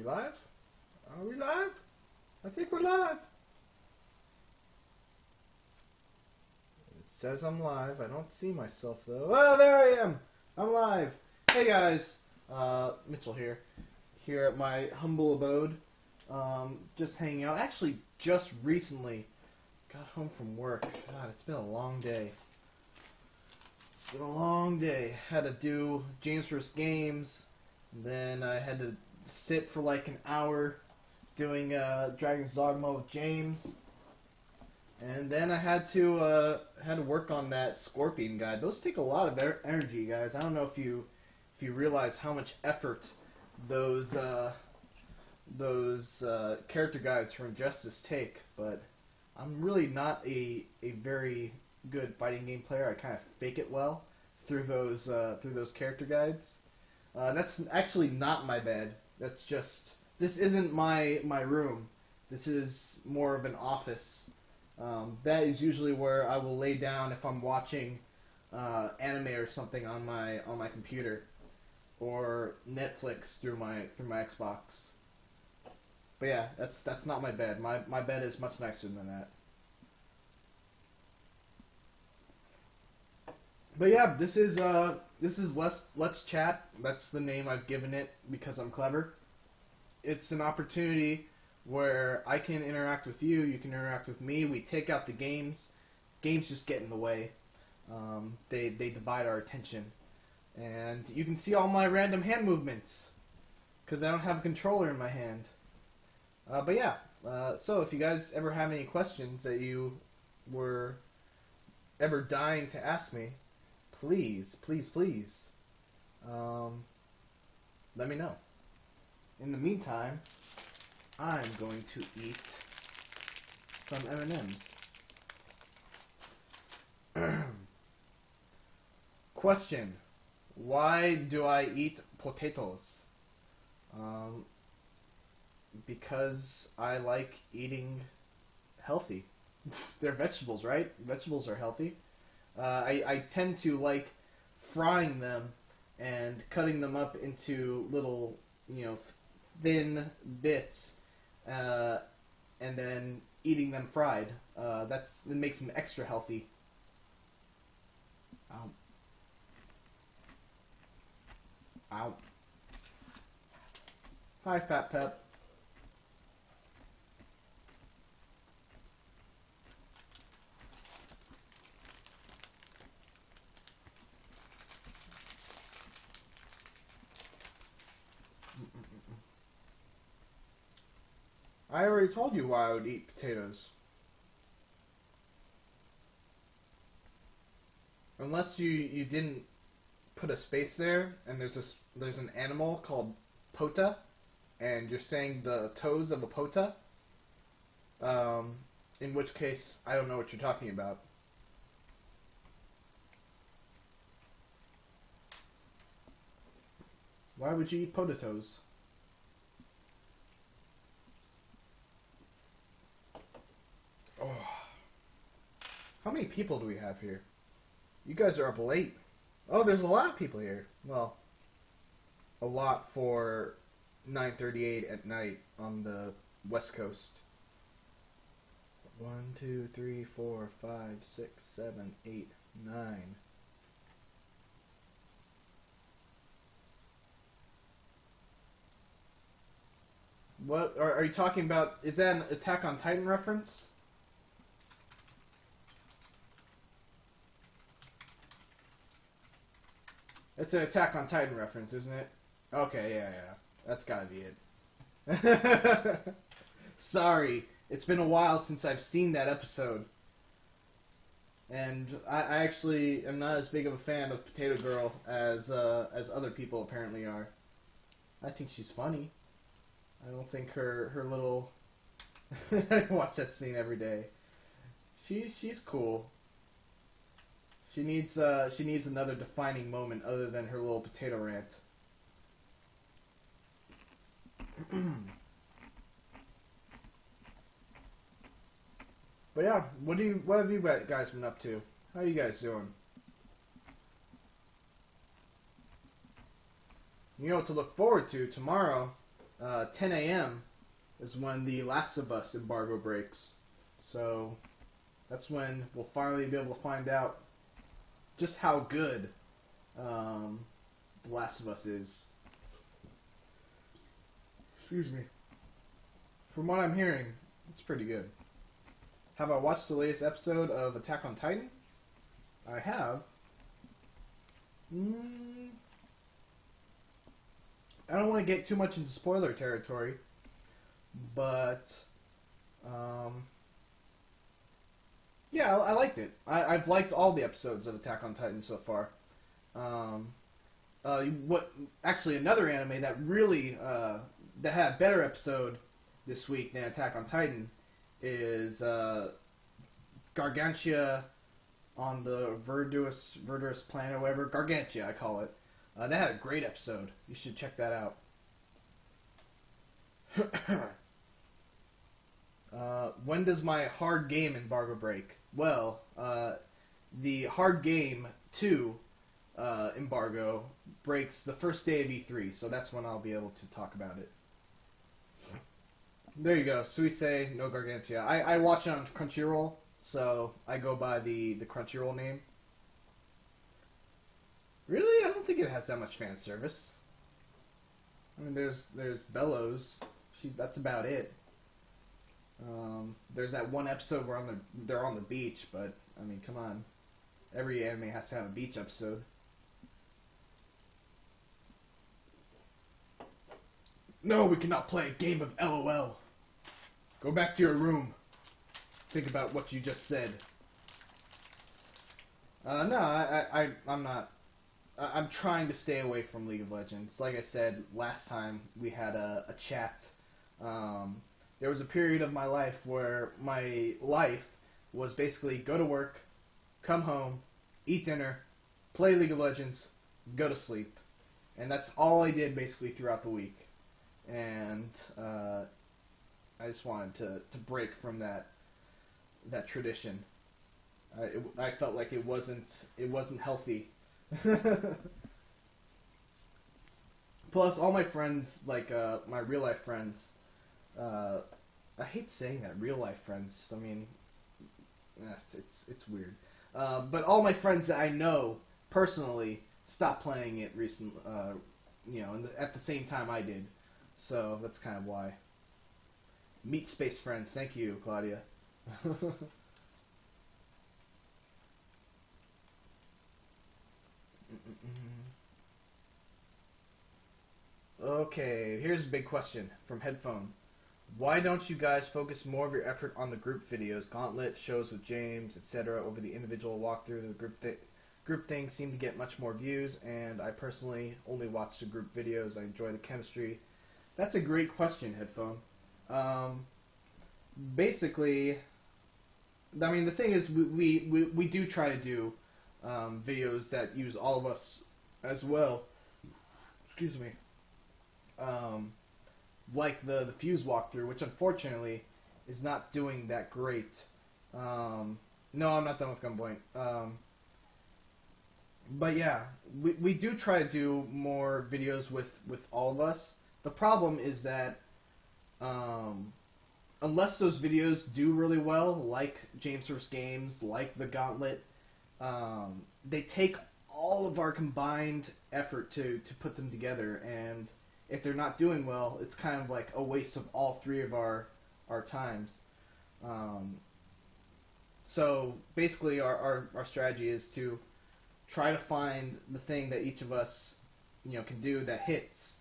live? Are we live? I think we're live. It says I'm live. I don't see myself though. Oh, there I am. I'm live. Hey guys, Mitchell here. Here at my humble abode. Just hanging out. Actually, just recently got home from work. God, it's been a long day. It's been a long day. Had to do James vs. Games. Then I had to sit for like an hour doing Dragon's Dogma with James. And then I had to work on that Scorpion guide. Those take a lot of energy, guys. I don't know if you realize how much effort those character guides for Injustice take, but I'm really not a very good fighting game player. I kind of fake it well through those character guides. That's actually not my bed. That's just, this isn't my room. This is more of an office. That is usually where I will lay down if I'm watching anime or something on my computer, or Netflix through my Xbox. But yeah, that's not my bed. My bed is much nicer than that. But yeah, this is Let's Chat. That's the name I've given it because I'm clever. It's an opportunity where I can interact with you, you can interact with me. We take out the games. Games just get in the way. They divide our attention, and you can see all my random hand movements because I don't have a controller in my hand. But yeah, so if you guys ever have any questions that you were ever dying to ask me, please, let me know. In the meantime, I'm going to eat some M&Ms. Question: why do I eat potatoes? Because I like eating healthy. They're vegetables, right? Vegetables are healthy. I tend to like frying them and cutting them up into little, thin bits, and then eating them fried. It makes them extra healthy. Ow. Ow. Hi, Fat Pep. I already told you why I would eat potatoes. Unless you didn't put a space there, and there's an animal called pota, and you're saying the toes of a pota. In which case, I don't know what you're talking about. Why would you eat potatoes? Oh. How many people do we have here? You guys are up late. Oh, there's a lot of people here. Well, a lot for 9:38 at night on the West Coast. 1, 2, 3, 4, 5, 6, 7, 8, 9. What are you talking about? Is that an Attack on Titan reference? It's an Attack on Titan reference, isn't it? Okay, yeah. That's gotta be it. Sorry, it's been a while since I've seen that episode. And I actually am not as big of a fan of Potato Girl as other people apparently are. I think she's funny. I don't think her little I watch that scene every day. She's cool. She needs another defining moment other than her little potato rant. But yeah, what have you guys been up to? How are you guys doing? You know what to look forward to tomorrow. 10 a.m. is when the Last of Us embargo breaks. So that's when we'll finally be able to find out just how good The Last of Us is. Excuse me. From what I'm hearing, it's pretty good. Have I watched the latest episode of Attack on Titan? I have. I don't want to get too much into spoiler territory, but yeah, I liked it. I've liked all the episodes of Attack on Titan so far. What actually another anime that really that had a better episode this week than Attack on Titan is Gargantia on the Verdurous planet or whatever. Gargantia, I call it. That had a great episode. You should check that out. When does my hard game embargo break? Well, the hard game 2 embargo breaks the first day of E3, so that's when I'll be able to talk about it. There you go. Suisei no Gargantia. I watch it on Crunchyroll, so I go by the Crunchyroll name. Really? I don't think it has that much fan service. I mean, there's Bellows. That's about it. There's that one episode where they're on the beach, but I mean, come on. Every anime has to have a beach episode. No, we cannot play a game of LOL. Go back to your room. Think about what you just said. No, I'm not. I'm trying to stay away from League of Legends. Like I said last time we had a chat. There was a period of my life where my life was basically go to work, come home, eat dinner, play League of Legends, go to sleep. And that's all I did basically throughout the week. And I just wanted to break from that tradition. I felt like it wasn't healthy. Plus, all my friends, like my real life friends, I hate saying that, real life friends. I mean, it's weird. But all my friends that I know personally stopped playing it recently. At the same time I did. So that's kind of why. Meet space friends. Thank you, Claudia. Okay, here's a big question from Headphone. Why don't you guys focus more of your effort on the group videos, Gauntlet, shows with James, etc., over the individual walkthrough? The group things seem to get much more views, and I personally only watch the group videos. I enjoy the chemistry. That's a great question, Headphone. Basically, I mean, the thing is, we do try to do videos that use all of us as well. Excuse me. Like the Fuse walkthrough, which unfortunately is not doing that great. No, I'm not done with Gunpoint. But yeah, we do try to do more videos with all of us. The problem is that unless those videos do really well, like James vs. Games, like the Gauntlet, they take all of our combined effort to put them together, and if they're not doing well, it's kind of like a waste of all three of our times. So basically, our strategy is to try to find the thing that each of us can do that hits,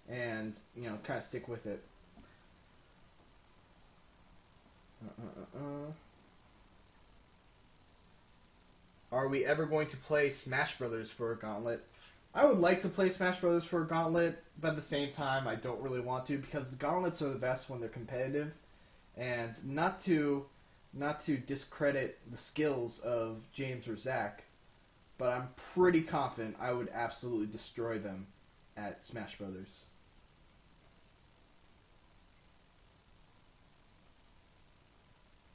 and kind of stick with it. Are we ever going to play Smash Brothers for a Gauntlet? I would like to play Smash Brothers for a Gauntlet, but at the same time, I don't really want to, because the Gauntlets are the best when they're competitive, and not to discredit the skills of James or Zach, but I'm pretty confident I would absolutely destroy them at Smash Brothers.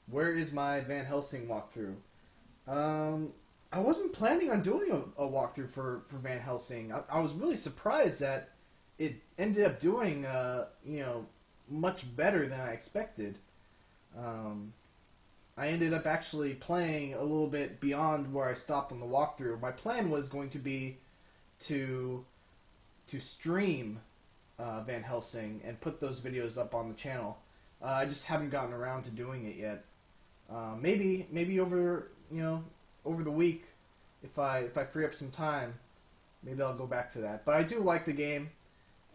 Where is my Van Helsing walkthrough? I wasn't planning on doing a walkthrough for Van Helsing. I was really surprised that it ended up doing much better than I expected. Um, I ended up actually playing a little bit beyond where I stopped on the walkthrough. My plan was going to be to stream Van Helsing and put those videos up on the channel. I just haven't gotten around to doing it yet. Maybe over the week, if I free up some time, maybe I'll go back to that. But I do like the game,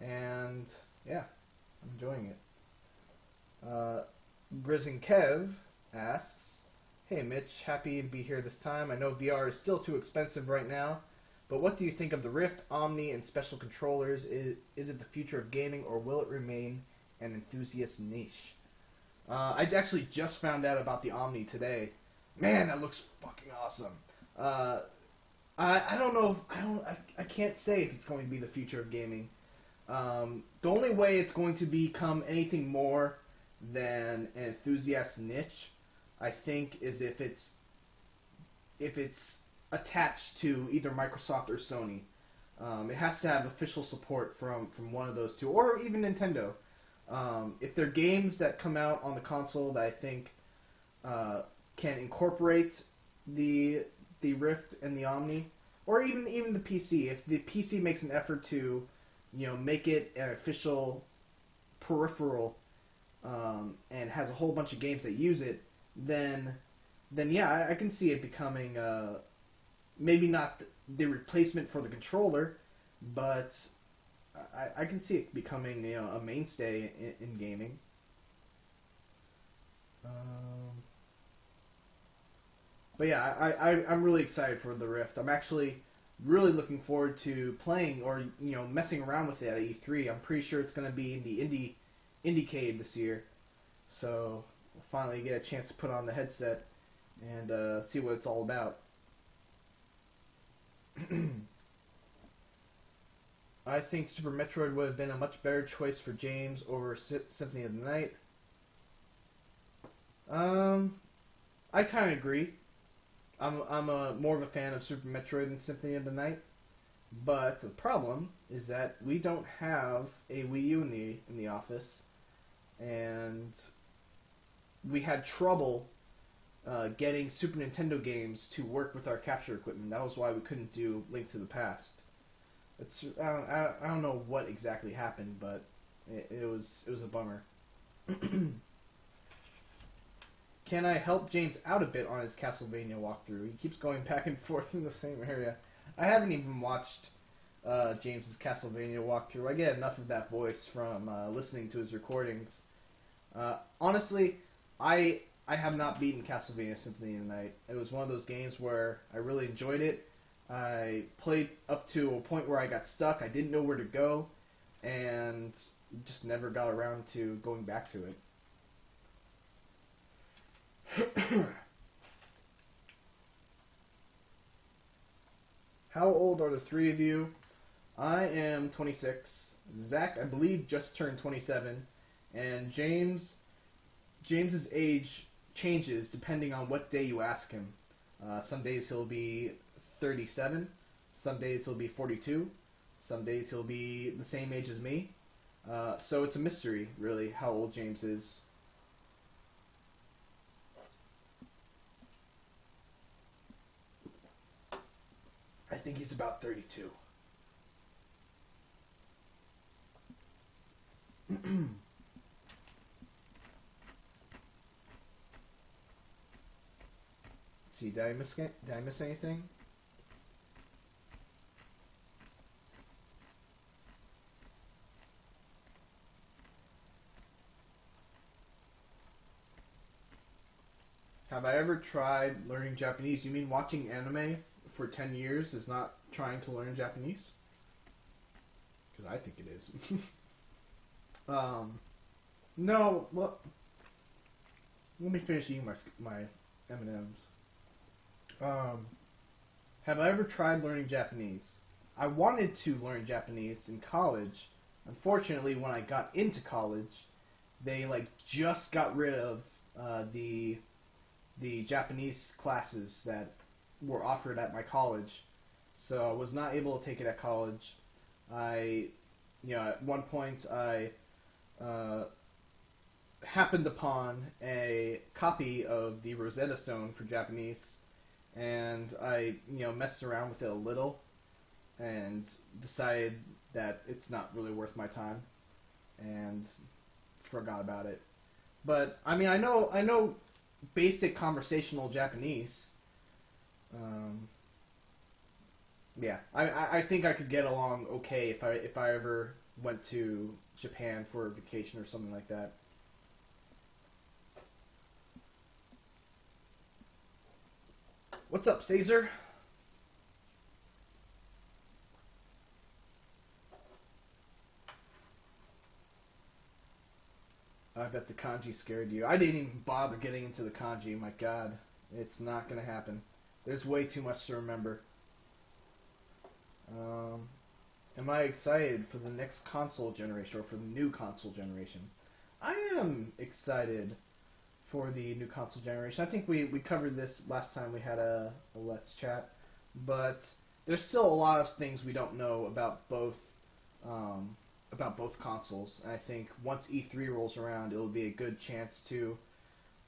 and yeah, I'm enjoying it. Grizzing Kev asks, "Hey Mitch, happy to be here this time. I know VR is still too expensive right now, but what do you think of the Rift, Omni, and special controllers? Is it the future of gaming, or will it remain an enthusiast niche?" I actually just found out about the Omni today. Man, that looks fucking awesome. Uh, I don't know. I can't say if it's going to be the future of gaming. The only way it's going to become anything more than an enthusiast niche, I think, is if it's attached to either Microsoft or Sony. It has to have official support from one of those two, or even Nintendo. If there are games that come out on the console that I think can incorporate the Rift and the Omni, or even the PC. If the PC makes an effort to, make it an official peripheral and has a whole bunch of games that use it, then yeah, I can see it becoming maybe not the replacement for the controller, but I can see it becoming a mainstay in gaming. But yeah, I'm really excited for the Rift. I'm actually really looking forward to playing or messing around with it at E3. I'm pretty sure it's going to be in the Indiecade this year, so I'll finally get a chance to put on the headset and see what it's all about. I think Super Metroid would have been a much better choice for James over Symphony of the Night. I kind of agree. I'm more of a fan of Super Metroid than Symphony of the Night, but the problem is that we don't have a Wii U in the office, and we had trouble getting Super Nintendo games to work with our capture equipment. That was why we couldn't do Link to the Past. I don't know what exactly happened, but it was a bummer. Can I help James out a bit on his Castlevania walkthrough? He keeps going back and forth in the same area. I haven't even watched James's Castlevania walkthrough. I get enough of that voice from listening to his recordings. Honestly, I have not beaten Castlevania Symphony of the Night. It was one of those games where I really enjoyed it. I played up to a point where I got stuck. I didn't know where to go, and just never got around to going back to it. How old are the three of you? I am 26. Zach, I believe, just turned 27, and James's age changes depending on what day you ask him. Some days he'll be 37. Some days he'll be 42. Some days he'll be the same age as me. So it's a mystery, really, how old James is. I think he's about 32. See, did I miss anything? Have I ever tried learning Japanese? You mean watching anime for 10 years is not trying to learn Japanese? Because I think it is. No, well, let me finish eating my M&Ms. Have I ever tried learning Japanese? I wanted to learn Japanese in college. Unfortunately, when I got into college, they just got rid of the Japanese classes that were offered at my college, so I was not able to take it at college. I at one point I uh, happened upon a copy of the Rosetta Stone for Japanese, and I messed around with it a little, and decided that it's not really worth my time, and forgot about it. But I mean, I know basic conversational Japanese. Um, yeah, I think I could get along okay if I ever went to Japan for a vacation or something like that. What's up, Caesar? I bet the kanji scared you. I didn't even bother getting into the kanji. My God, it's not gonna happen. There's way too much to remember. Um, am I excited for the next console generation or for the new console generation? I am excited for the new console generation. I think we covered this last time we had a Let's Chat, but there's still a lot of things we don't know um, about both consoles. And I think once E3 rolls around, it'll be a good chance to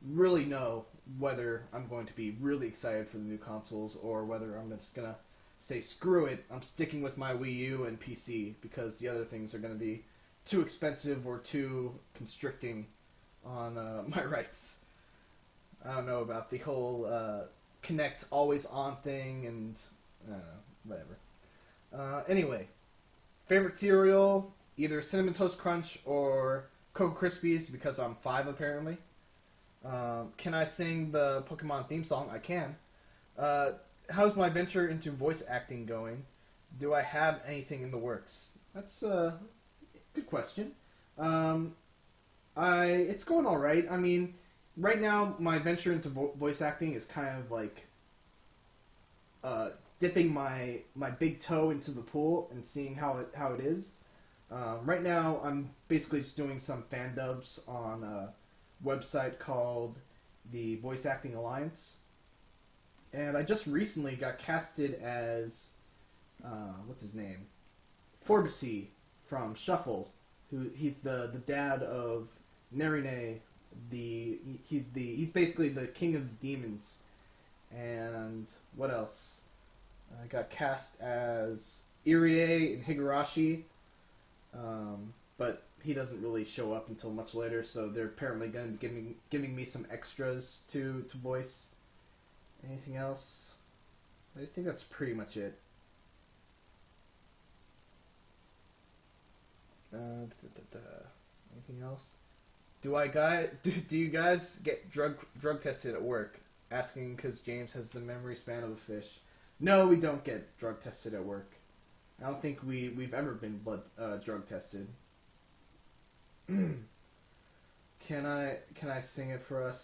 really know whether I'm going to be really excited for the new consoles or whether I'm just gonna say screw it, I'm sticking with my Wii U and PC because the other things are going to be too expensive or too constricting on my rights. I don't know about the whole Connect always on thing and whatever. Anyway, favorite cereal, either Cinnamon Toast Crunch or Cocoa Krispies because I'm 5 apparently. Can I sing the Pokemon theme song? I can. How's my venture into voice acting going? Do I have anything in the works? That's a good question. Um, it's going all right. I mean, right now my venture into voice acting is kind of like dipping my big toe into the pool and seeing how it is. Right now I'm basically just doing some fan dubs on a website called the Voice Acting Alliance. And I just recently got casted as what's his name? Forbesy from Shuffle. He's the dad of Narine. He's basically the king of the demons. And what else? I got cast as Irie in Higurashi, but he doesn't really show up until much later. So they're apparently going to be giving me some extras to voice. Anything else? I think that's pretty much it. Anything else? Do you guys get drug tested at work? Asking because James has the memory span of a fish. No, we don't get drug tested at work. I don't think we've ever been drug tested. Can I sing it for us?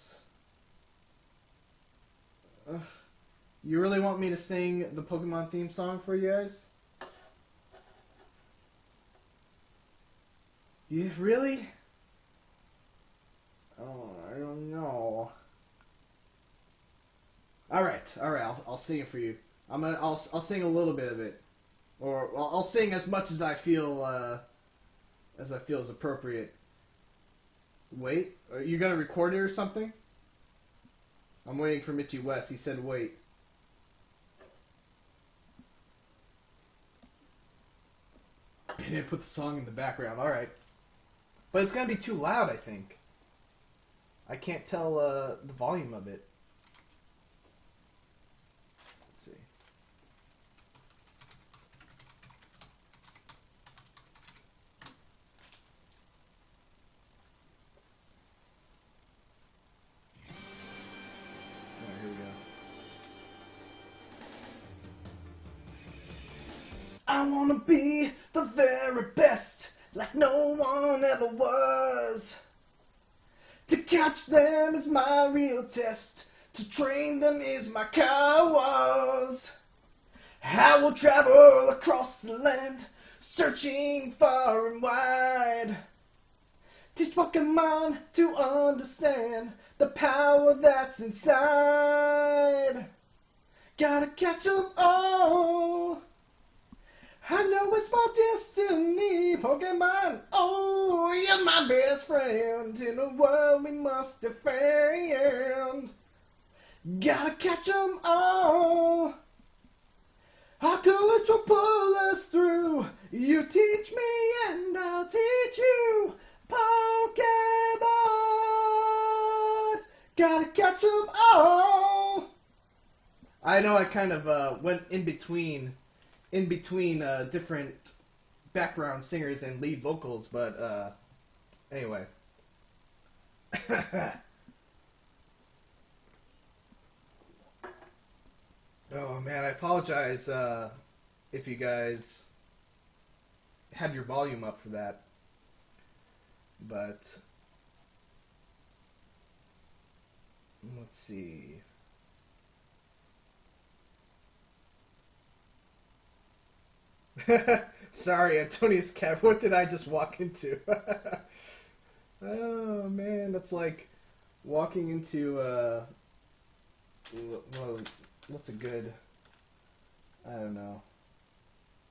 You really want me to sing the Pokemon theme song for you guys? You really? Oh, I don't know. All right. I'll sing it for you. I'll sing a little bit of it, or I'll sing as much as I feel is appropriate. Wait, are you gonna record it or something? I'm waiting for Mitchy West. He said wait. I didn't put the song in the background. All right, but it's gonna be too loud. I think. I can't tell the volume of it. Let's see. Alright, here we go. I wanna be the very best, like no one ever was. To catch them is my real test, to train them is my cause. I will travel across the land, searching far and wide. Teach Pokemon to understand the power that's inside. Gotta catch 'em all. I know it's my destiny, Pokemon. Oh, you're my best friend. In a world we must defend. Gotta catch 'em all. Our courage will pull us through. You teach me and I'll teach you. Pokemon. Gotta catch 'em all. I know I kind of went in between different background singers and lead vocals, but anyway. Oh man, I apologize if you guys had your volume up for that, but let's see. Sorry, Antonius Cat, what did I just walk into? Oh man, that's like walking into well, what's a good, I don't know.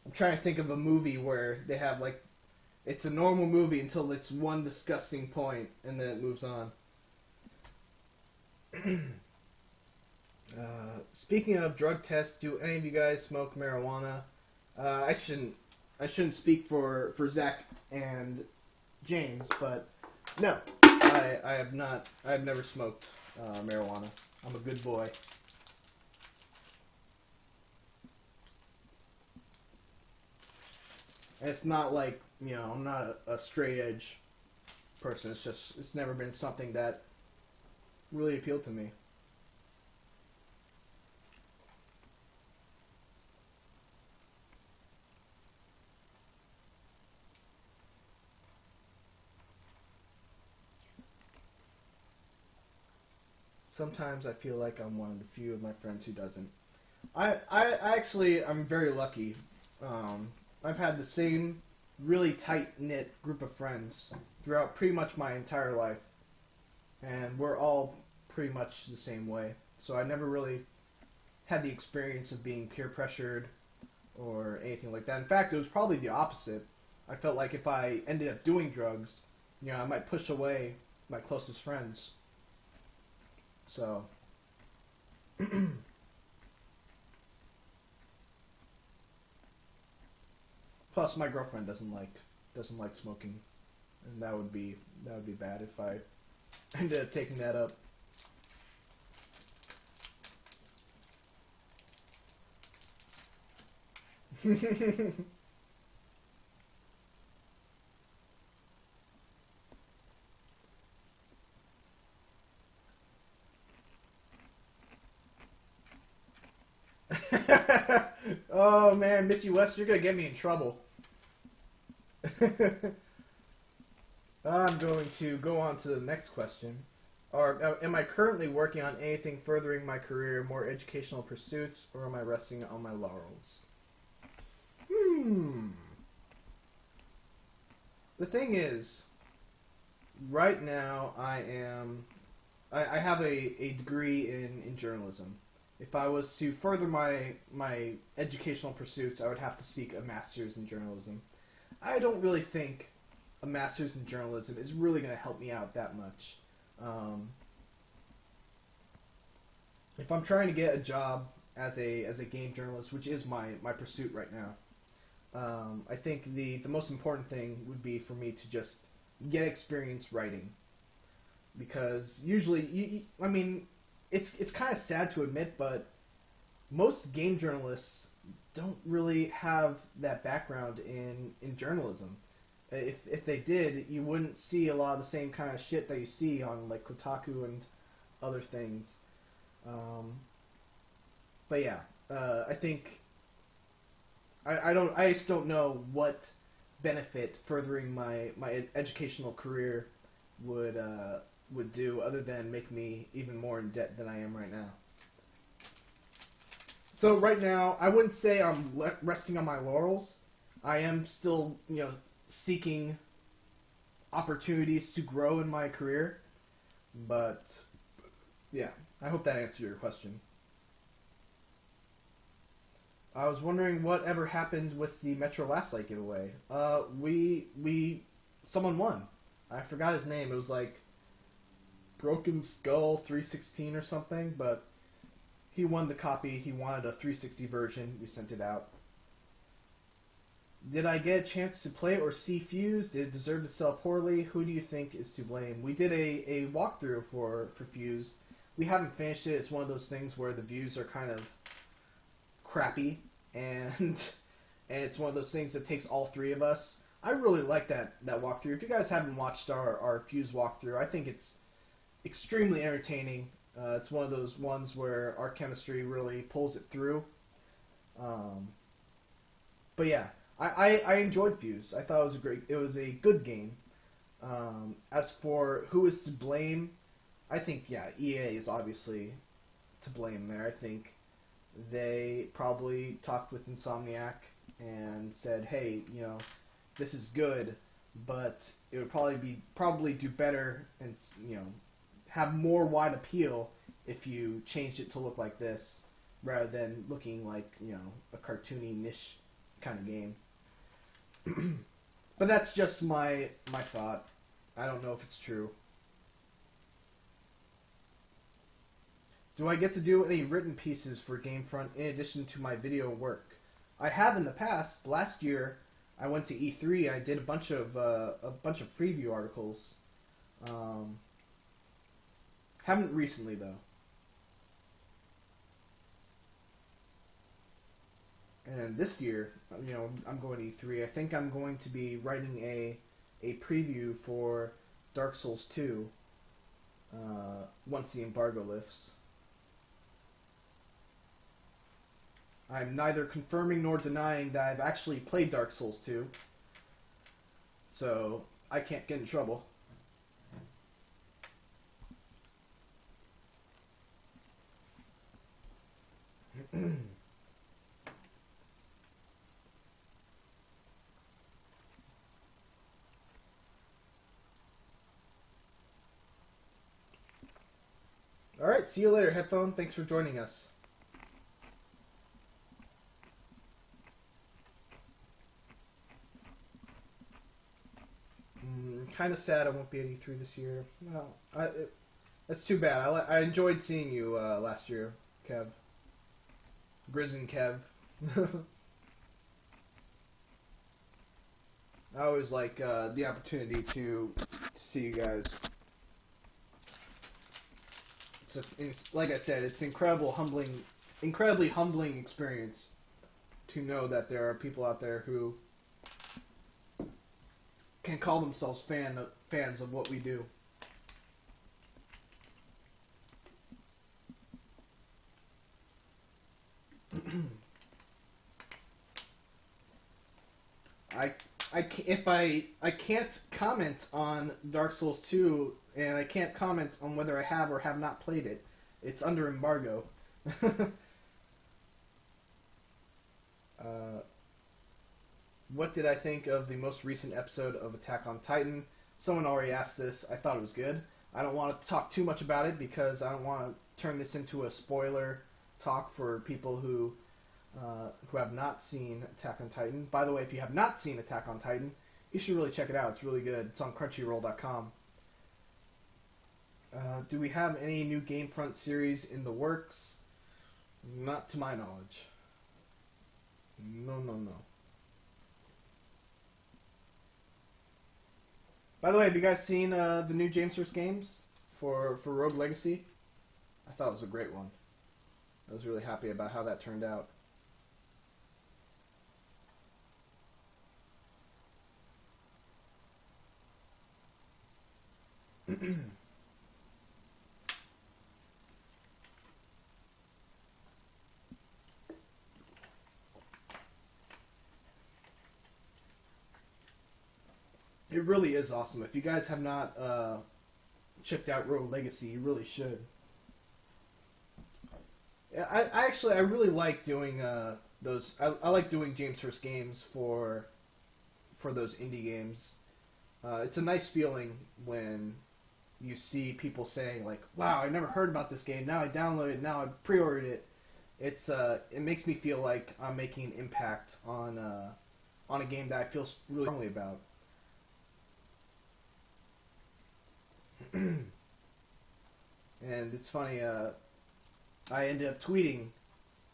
I'm trying to think of a movie where they have like, it's a normal movie until it's one disgusting point and then it moves on. Speaking of drug tests, do any of you guys smoke marijuana? I shouldn't speak for Zach and James, but no, I have not. I've never smoked marijuana. I'm a good boy. And it's not like, I'm not a straight edge person. It's just, it's never been something that really appealed to me. Sometimes I feel like I'm one of the few of my friends who doesn't. I'm very lucky. I've had the same really tight-knit group of friends throughout pretty much my entire life. And we're all pretty much the same way. So I never really had the experience of being peer pressured or anything like that. In fact, it was probably the opposite. I felt like if I ended up doing drugs, I might push away my closest friends. So plus my girlfriend doesn't like smoking, and that would be bad if I ended up taking that up. Oh man, Mitchie West, you're gonna get me in trouble. I'm going to go on to the next question. Am I currently working on anything furthering my career, more educational pursuits, or am I resting on my laurels? The thing is, right now I have a degree in journalism. If I was to further my educational pursuits, I would have to seek a master's in journalism. I don't really think a master's in journalism is really going to help me out that much. If I'm trying to get a job as a game journalist, which is my pursuit right now, I think the most important thing would be for me to just get experience writing, because usually, I mean, it's kind of sad to admit, but most game journalists don't really have that background in journalism. If they did, you wouldn't see a lot of the same kind of shit that you see on like Kotaku and other things. But yeah, I think I just don't know what benefit furthering my educational career would do other than make me even more in debt than I am right now. So right now, I wouldn't say I'm resting on my laurels. I am still, seeking opportunities to grow in my career. But yeah, I hope that answered your question. I was wondering what ever happened with the Metro Last Light giveaway. Someone won. I forgot his name. It was like Broken Skull 316 or something, but he won the copy. He wanted a 360 version. We sent it out. Did I get a chance to play or see Fuse? Did it deserve to sell poorly? Who do you think is to blame? We did a walkthrough for Fuse. We haven't finished it. It's one of those things where the views are kind of crappy, and and it's one of those things that takes all three of us. I really like that walkthrough. If you guys haven't watched our Fuse walkthrough, I think it's extremely entertaining. It's one of those ones where our chemistry really pulls it through. But yeah, I enjoyed Fuse. I thought it was a good game. As for who is to blame, I think EA is obviously to blame there. I think they probably talked with Insomniac and said, hey, this is good, but it would probably do better and have more wide appeal if you changed it to look like this rather than looking like a cartoony niche kind of game. But that's just my thought. I don't know if it's true. Do I get to do any written pieces for Gamefront in addition to my video work? I have in the past. Last year, I went to E3. I did a bunch of preview articles. Haven't recently though. And this year, I'm going to E3. I think I'm going to be writing a preview for Dark Souls 2 once the embargo lifts. I'm neither confirming nor denying that I've actually played Dark Souls 2, so I can't get in trouble. Alright, see you later, Headphone. Thanks for joining us. Kind of sad I won't be at E3 this year. Well, that's too bad. I enjoyed seeing you last year, Kev. Grizzin Kev. I always like the opportunity to see you guys. It's like I said, it's incredibly humbling experience to know that there are people out there who can call themselves fans of what we do. I can't comment on Dark Souls 2, and I can't comment on whether I have or have not played it. It's under embargo. What did I think of the most recent episode of Attack on Titan? Someone already asked this. I thought it was good. I don't want to talk too much about it because I don't want to turn this into a spoiler talk for people who have not seen Attack on Titan. By the way, if you have not seen Attack on Titan, you should really check it out. It's really good. It's on Crunchyroll.com. Do we have any new Gamefront series in the works? Not to my knowledge. No. By the way, have you guys seen the new Jamesverse games for Rogue Legacy? I thought it was a great one. I was really happy about how that turned out. It really is awesome. If you guys have not checked out Rogue Legacy, you really should. I really like doing those. I like doing Jamesverse games for those indie games. It's a nice feeling when you see people saying like, "Wow, I never heard about this game. Now I downloaded it. Now I pre-ordered it." it makes me feel like I'm making an impact on a game that I feel really strongly about. And it's funny. I ended up tweeting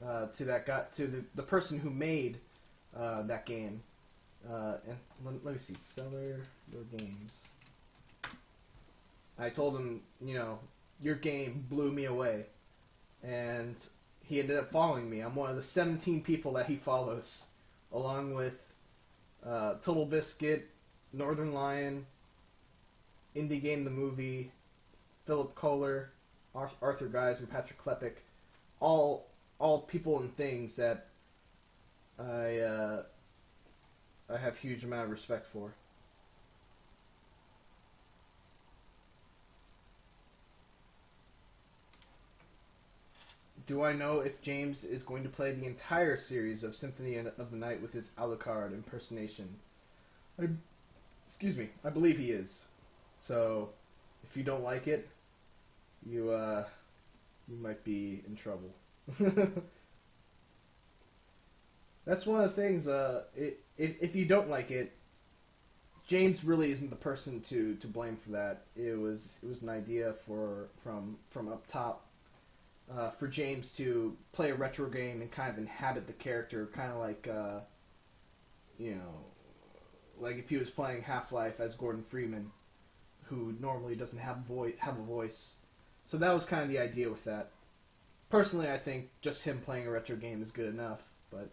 to that guy, to the person who made that game. And let me see, Seller Your Games. I told him, your game blew me away, and he ended up following me. I'm one of the 17 people that he follows, along with Total Biscuit, Northern Lion, Indie Game the Movie, Philip Kohler, Arthur Guys, and Patrick Klepek. All people and things that I have huge amount of respect for. Do I know if James is going to play the entire series of Symphony of the Night with his Alucard impersonation? Excuse me, I believe he is. So, if you don't like it, you might be in trouble. That's one of the things. If you don't like it, James really isn't the person to blame for that. It was an idea from up top. For James to play a retro game and kind of inhabit the character, kind of like, like if he was playing Half-Life as Gordon Freeman, who normally doesn't have a voice. So that was kind of the idea with that. Personally, I think just him playing a retro game is good enough, but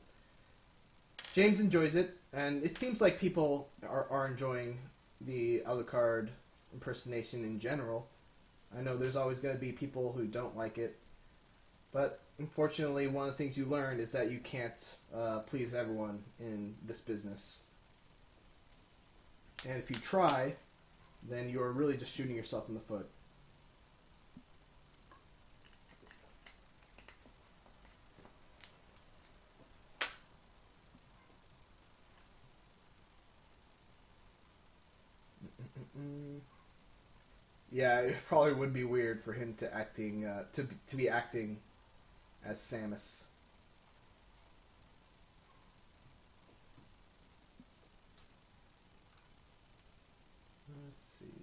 James enjoys it, and it seems like people are enjoying the Alucard impersonation in general. I know there's always going to be people who don't like it, but unfortunately, one of the things you learn is that you can't please everyone in this business. And if you try, then you are really just shooting yourself in the foot. Yeah, it probably would be weird for him to be acting as Samus. Let's see.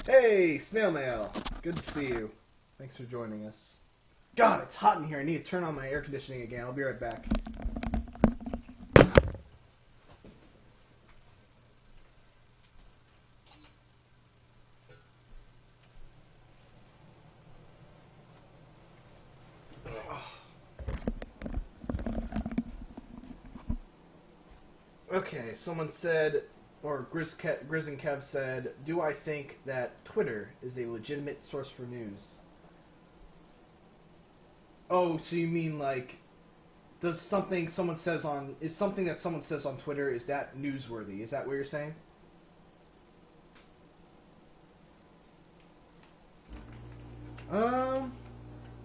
Hey, Snail Mail. Good to see you. Thanks for joining us. God, it's hot in here. I need to turn on my air conditioning again. I'll be right back. Okay, someone said, or Grizz and Kev said, do I think that Twitter is a legitimate source for news? Oh, so you mean like, is something that someone says on Twitter, is that newsworthy? Is that what you're saying?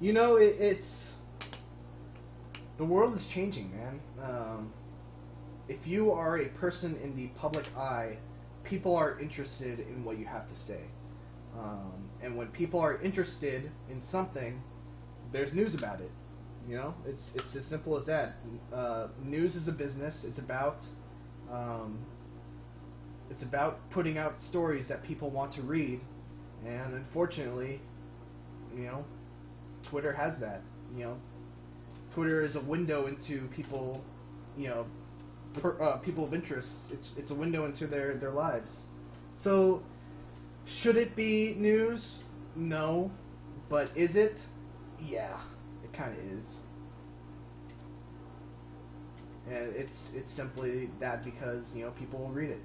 It's the world is changing, man. If you are a person in the public eye, people are interested in what you have to say. And when people are interested in something, there's news about it. It's as simple as that. News is a business. It's about putting out stories that people want to read, and unfortunately, Twitter has that. Twitter is a window into people, people of interest. It's a window into their lives. So, should it be news? No. But is it? Yeah, it kind of is. And it's simply that because people will read it.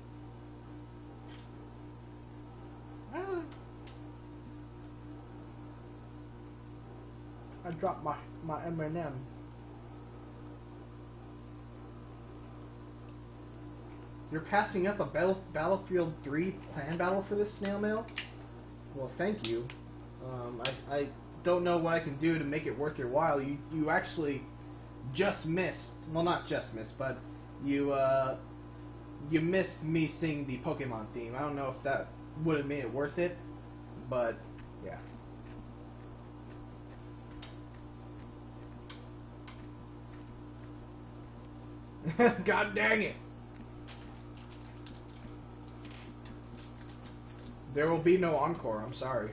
I dropped my M&M. You're passing up a Battlefield 3 clan battle for this snail mail? Well, thank you. I don't know what I can do to make it worth your while. You actually just missed. Well, not just missed, but you you missed me sing the Pokemon theme. I don't know if that would have made it worth it, but yeah. God dang it! There will be no encore, I'm sorry.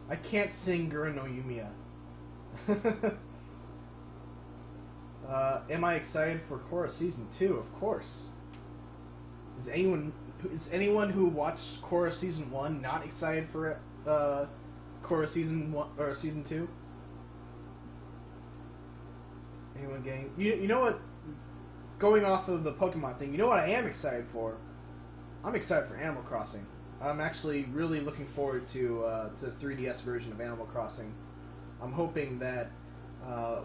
I can't sing Gurren no Yumiya. Am I excited for Korra Season 2? Of course. Is anyone who watched Korra Season 1 not excited for Korra Season 1 or Season 2? Anyone getting... You know what? Going off of the Pokemon thing, you know what I am excited for? I'm excited for Animal Crossing. I'm actually really looking forward to the 3DS version of Animal Crossing. I'm hoping that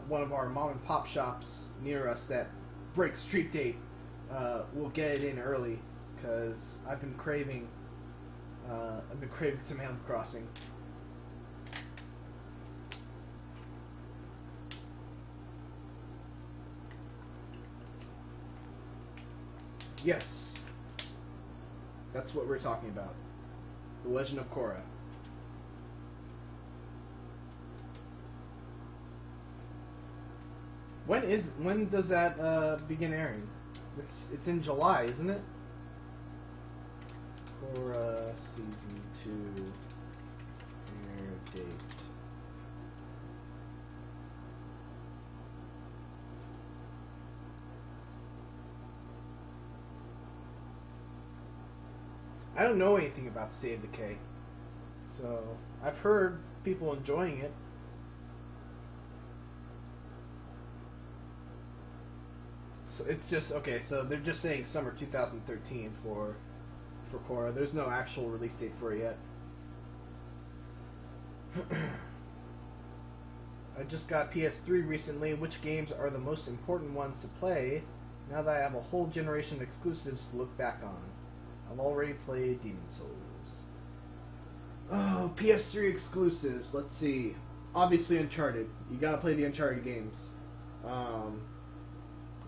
one of our mom and pop shops near us that breaks street date will get it in early, because I've been craving some Animal Crossing. Yes, that's what we're talking about. The Legend of Korra. When does that begin airing? It's in July, isn't it? Korra Season 2 air date. I don't know anything about State of Decay, so I've heard people enjoying it. So it's just okay. So they're just saying summer 2013 for Korra. There's no actual release date for it yet. I just got PS3 recently. Which games are the most important ones to play now that I have a whole generation of exclusives to look back on? I've already played Demon Souls. Oh, PS3 exclusives. Let's see. Obviously Uncharted. You gotta play the Uncharted games.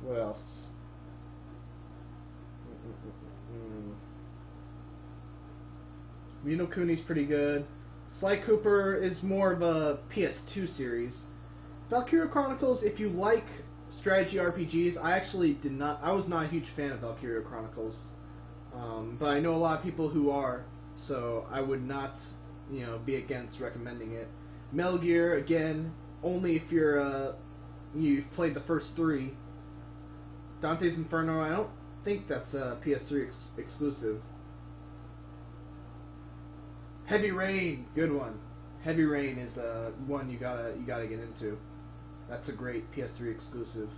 What else? Ni no Kuni's pretty good. Sly Cooper is more of a PS2 series. Valkyria Chronicles, if you like strategy RPGs, I was not a huge fan of Valkyria Chronicles. But I know a lot of people who are, so I would not, be against recommending it. Metal Gear, again, only if you've played the first 3. Dante's Inferno, I don't think that's a PS3 exclusive. Heavy Rain, good one. Heavy Rain is one you gotta get into. That's a great PS3 exclusive.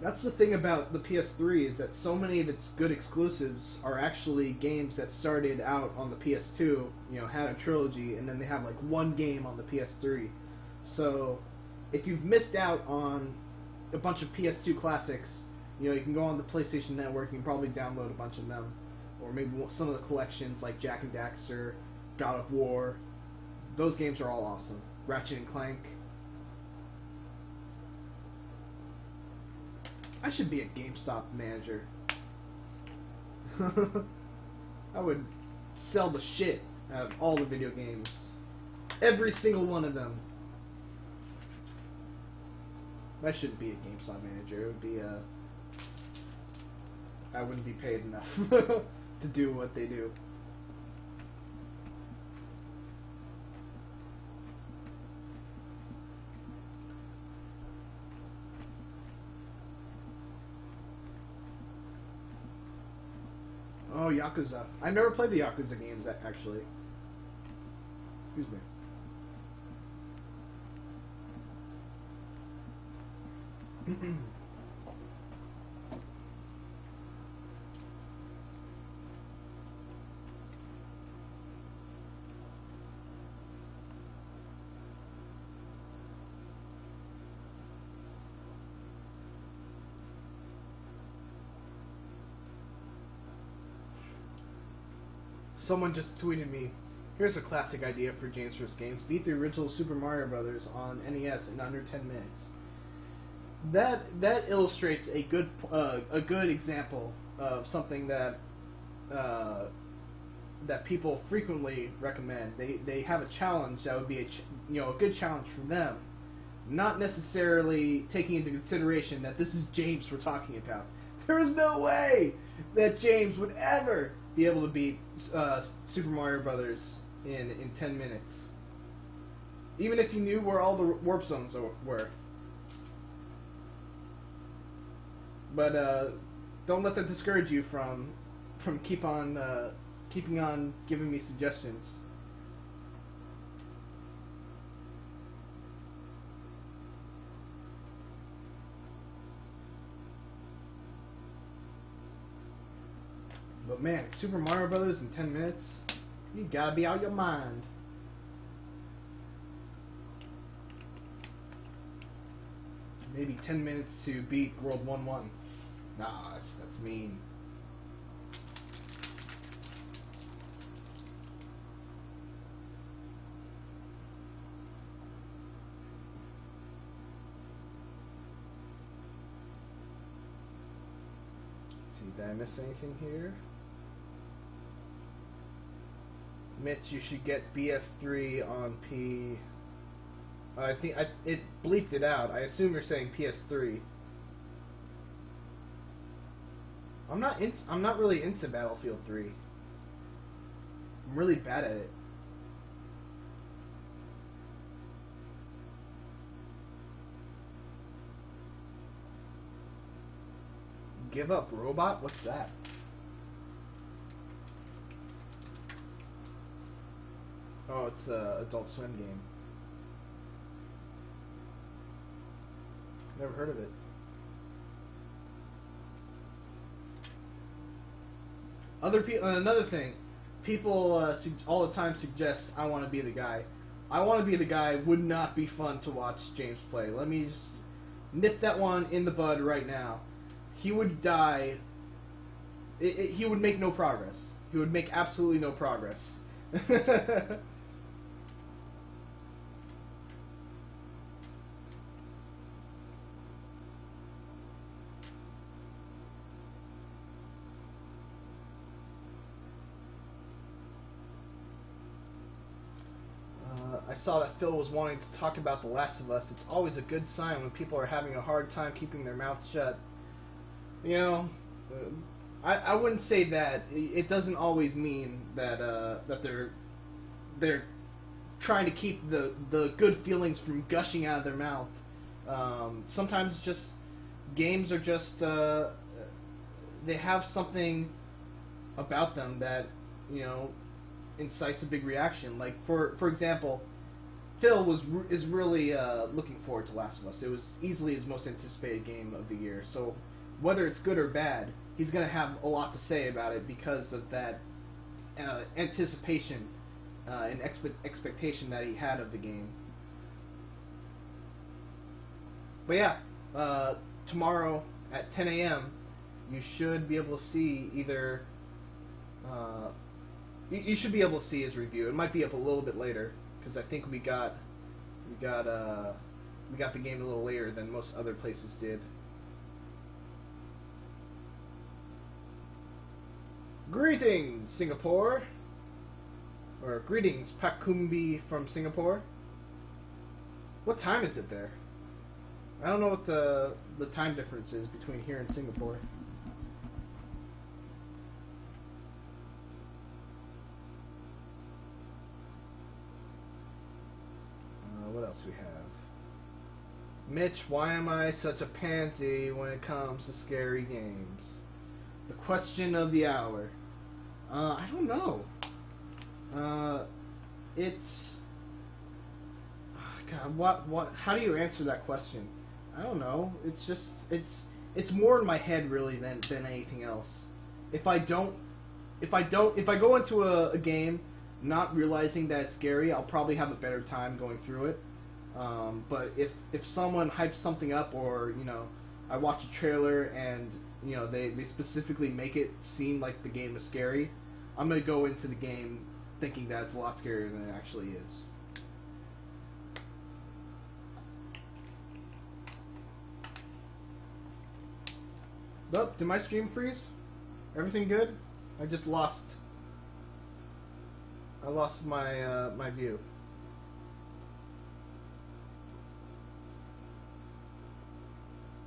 That's the thing about the PS3 is that so many of its good exclusives are actually games that started out on the PS2, had a trilogy, and then they have like one game on the PS3. So if you've missed out on a bunch of PS2 classics, you can go on the PlayStation Network and you can probably download a bunch of them, or maybe some of the collections like Jak and Daxter, God of War. Those games are all awesome. Ratchet and Clank. I should be a GameStop manager. I would sell the shit out of all the video games. Every single one of them. I shouldn't be a GameStop manager. It would be I wouldn't be paid enough to do what they do. Oh, Yakuza. I never played the Yakuza games, actually. Excuse me. Someone just tweeted me, here's a classic idea for James vs. Games. Beat the original Super Mario Brothers on NES in under 10 minutes. That illustrates a good example of something that that people frequently recommend. They have a challenge that would be a good challenge for them, not necessarily taking into consideration that this is James we're talking about. There is no way that James would ever be able to beat Super Mario Brothers in 10 minutes, even if you knew where all the warp zones were. But don't let that discourage you from keeping on giving me suggestions. But man, Super Mario Brothers in 10 minutes, you gotta be out your mind. Maybe 10 minutes to beat World 1-1. Nah, that's mean. Let's see, did I miss anything here? Mitch, you should get BF3 on P. I think it bleeped it out. I assume you're saying PS3. I'm not really into Battlefield 3. I'm really bad at it. Give Up Robot? What's that? Oh, it's a Adult Swim game. Never heard of it. Another thing, people all the time suggest I Want to Be the Guy. I Want to Be the Guy would not be fun to watch James play. Let me just nip that one in the bud right now. He would die. He would make no progress. He would make absolutely no progress. I saw that Phil was wanting to talk about The Last of Us. It's always a good sign when people are having a hard time keeping their mouths shut. You know, I wouldn't say that. It doesn't always mean that that they're trying to keep the good feelings from gushing out of their mouth. Sometimes just games are just they have something about them that incites a big reaction. Like for example, Phil is really looking forward to Last of Us. It was easily his most anticipated game of the year. So whether it's good or bad, he's going to have a lot to say about it because of that anticipation and expectation that he had of the game. But yeah, tomorrow at 10 a.m. you should be able to see either. You should be able to see his review. It might be up a little bit later because I think we got the game a little later than most other places did. Greetings, Singapore, or greetings, Pakumbi from Singapore. What time is it there? I don't know what the time difference is between here and Singapore. What else we have? Mitch, why am I such a pansy when it comes to scary games? The question of the hour. I don't know. It's God. What? How do you answer that question? I don't know. It's just it's more in my head really than anything else. If I go into a game not realizing that it's scary, I'll probably have a better time going through it. But if someone hypes something up, or I watch a trailer and they specifically make it seem like the game is scary, I'm gonna go into the game thinking that it's a lot scarier than it actually is. Oh, did my stream freeze? Everything good? I just lost. I lost my my view.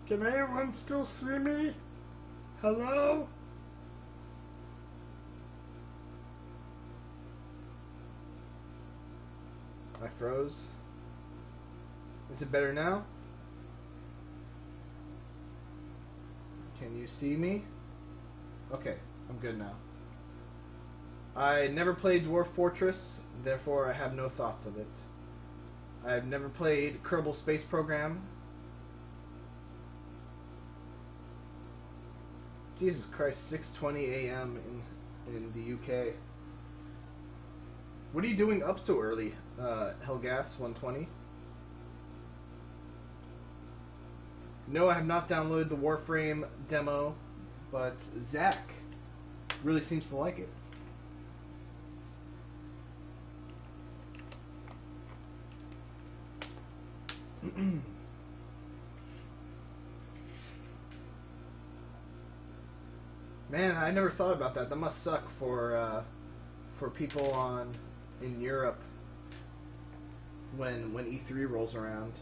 Can anyone still see me? Hello? I froze. Is it better now? Can you see me? Okay, I'm good now. I never played Dwarf Fortress, therefore I have no thoughts of it. I've never played Kerbal Space Program. Jesus Christ, 6:20 a.m. in the UK. What are you doing up so early, Hellgas 120? No, I have not downloaded the Warframe demo, but Zach really seems to like it. Man, I never thought about that. That must suck for people in Europe when E3 rolls around.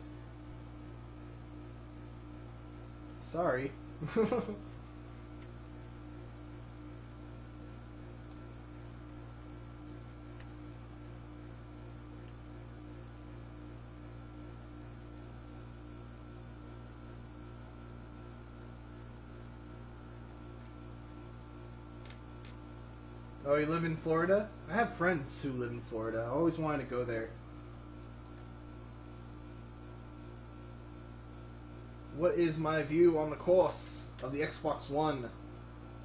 Sorry. Oh, you live in Florida? I have friends who live in Florida. I always wanted to go there. What is my view on the course of the Xbox One?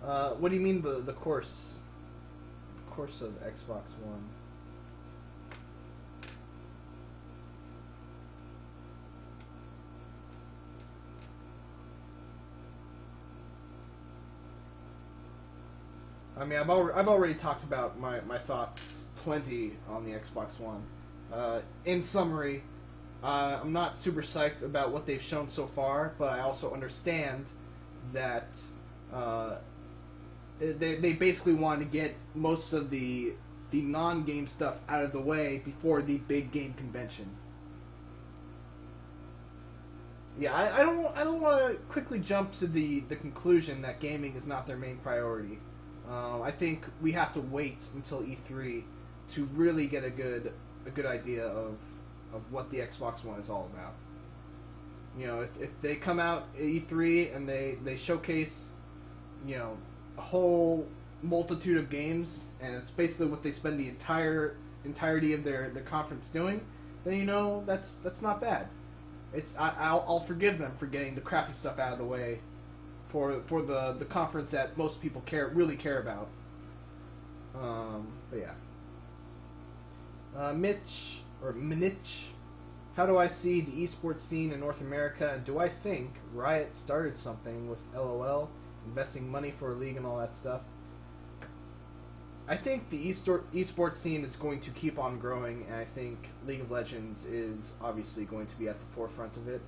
What do you mean the course? The course of Xbox One. I mean, I've already talked about my thoughts plenty on the Xbox One. In summary, I'm not super psyched about what they've shown so far, but I also understand that they basically want to get most of the non-game stuff out of the way before the big game convention. Yeah, I don't want to quickly jump to the conclusion that gaming is not their main priority. I think we have to wait until E3 to really get a good idea of what the Xbox One is all about. You know, if they come out at E3 and they showcase, you know, a whole multitude of games, and it's basically what they spend the entirety of their conference doing, then you know that's not bad. I'll forgive them for getting the crappy stuff out of the way for the conference that most people really care about. But yeah. Minich, how do I see the esports scene in North America, and do I think Riot started something with LOL, investing money for a league and all that stuff? I think the esports scene is going to keep on growing, and I think League of Legends is obviously going to be at the forefront of it.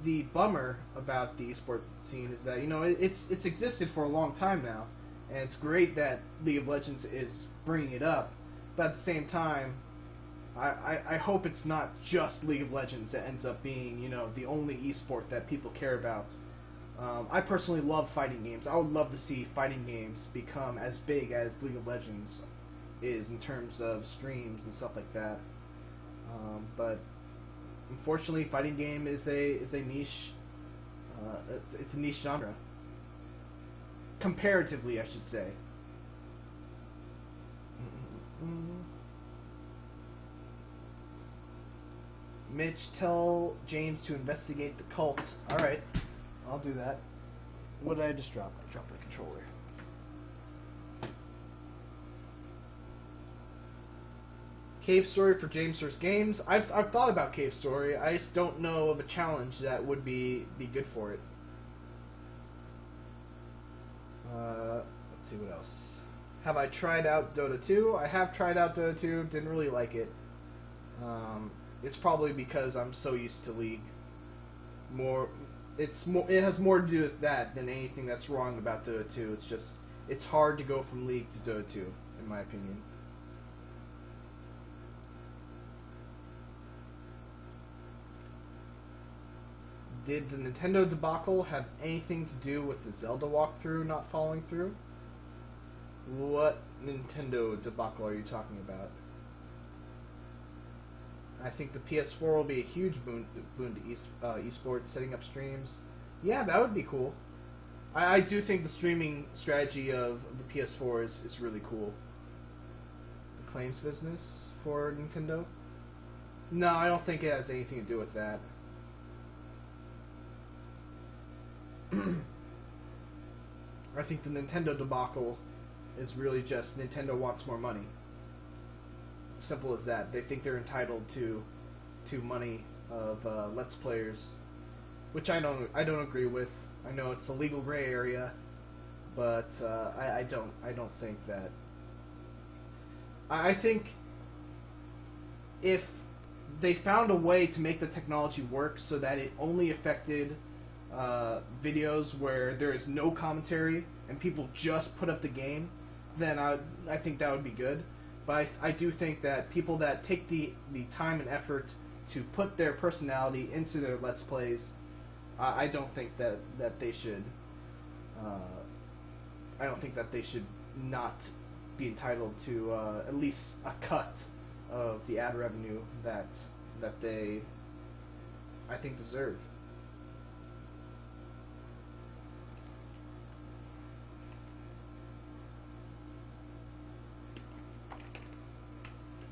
The bummer about the esports scene is that, you know, it's existed for a long time now, and it's great that League of Legends is bringing it up, but at the same time, I hope it's not just League of Legends that ends up being, you know, the only esport that people care about. I personally love fighting games. I would love to see fighting games become as big as League of Legends is in terms of streams and stuff like that. But unfortunately, fighting game is a niche. It's a niche genre. Comparatively, I should say. Mitch, tell James to investigate the cult. Alright, I'll do that. What did I just drop? I dropped my controller. Cave Story for James vs. Games. I've thought about Cave Story. I just don't know of a challenge that would be good for it. Let's let's see what else. Have I tried out Dota 2? I have tried out Dota 2. Didn't really like it. It's probably because I'm so used to League. It has more to do with that than anything that's wrong about Dota 2. It's hard to go from League to Dota 2, in my opinion. Did the Nintendo debacle have anything to do with the Zelda walkthrough not falling through? What Nintendo debacle are you talking about? I think the PS4 will be a huge boon to esports, setting up streams. Yeah, that would be cool. I do think the streaming strategy of the PS4 is really cool. The claims business for Nintendo? No, I don't think it has anything to do with that. I think the Nintendo debacle is really just Nintendo wants more money. Simple as that. They think they're entitled to money of Let's Players, which I don't agree with. I know it's a legal gray area, but I don't think that. I think if they found a way to make the technology work so that it only affected videos where there is no commentary and people just put up the game, then I think that would be good. But I do think that people that take the time and effort to put their personality into their Let's Plays, I don't think that they should. I don't think that they should not be entitled to at least a cut of the ad revenue that they, I think, deserve.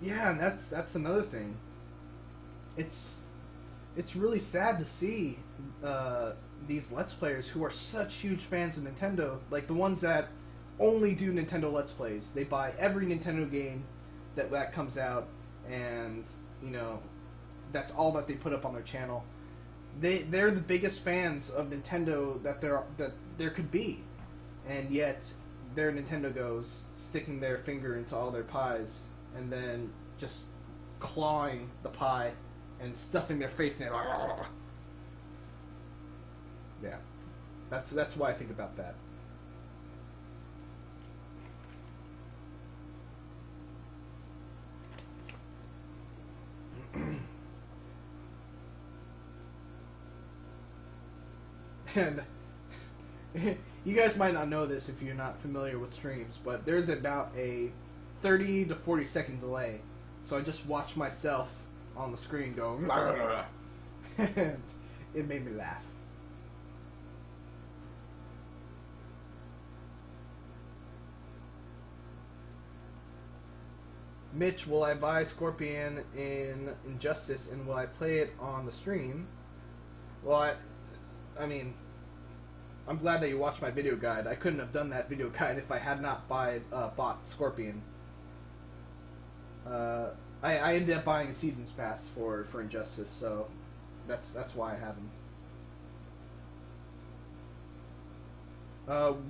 Yeah, and that's another thing. It's really sad to see these Let's Players who are such huge fans of Nintendo, like the ones that only do Nintendo Let's Plays. They buy every Nintendo game that comes out, and that's all that they put up on their channel. They're the biggest fans of Nintendo that there could be, and yet there Nintendo goes, sticking their finger into all their pies, and then just clawing the pie and stuffing their face in it. Yeah, that's why I think about that. And you guys might not know this if you're not familiar with streams, but there's about a 30 to 40 second delay. So I just watched myself on the screen go, and it made me laugh. Mitch, will I buy Scorpion in Injustice, and will I play it on the stream? Well, I mean, I'm glad that you watched my video guide. I couldn't have done that video guide if I had not bought Scorpion. I ended up buying a Seasons Pass for Injustice, so that's why I have him.